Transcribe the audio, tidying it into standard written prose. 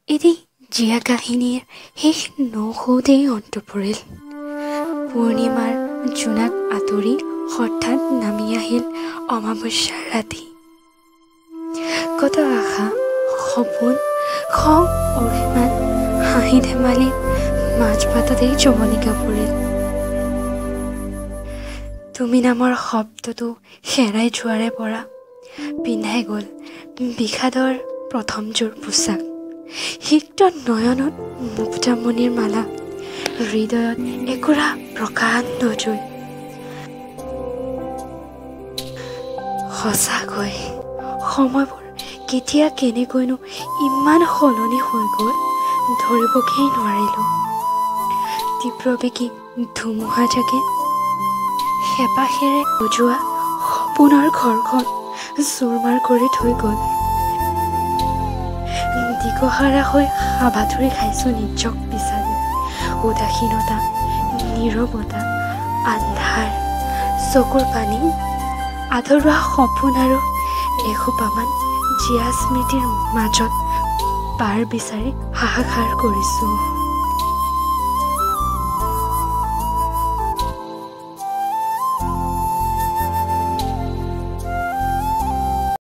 এটি জীয়া কাহিনীৰ শেষ নহওঁতেই অন্ত পৰিল। পূৰ্ণিমাৰ জোনাক আঁতৰি হঠাৎ নামি আহিল অমাৱস্যাৰ ৰাতি। কত আশা, সপোন, খং, অভিমান, হাঁহি ধেমালি মাজবাটতেই জমনিকা পৰিল। তুমি নামৰ শব্দটো হেৰাই যোৱাৰে পৰা পিন্ধাই গ'ল বিষাদৰ প্ৰথমযোৰ পোছাক। সিক্ত নয়নত মুক্তামণিৰ মালা, হৃদয়ত একুৰা প্ৰকাণ্ড জুই। সঁচাকৈ সময়বোৰ কেতিয়া কেনেকৈনো ইমান সলনি হৈ গ'ল ধৰিবগেই নোৱাৰিলোঁ। তীব্ৰবেগী ধুমুহাজাকে হেপাহেৰে বজোৱা সপোনৰ ঘৰখন চুৰমাৰ কৰি থৈ গ'ল। দিগহাৰা হৈ হাবাথুৰি খাইছোঁ নিজক বিচাৰি। উদাসীনতা, নীৰৱতা, আন্ধাৰ, চকুৰ পানী, আধৰুৱা সপোন আৰু এসোপামান জীয়া স্মৃতিৰ মাজত পাৰ বিচাৰি হাহাকাৰ কৰিছোঁ।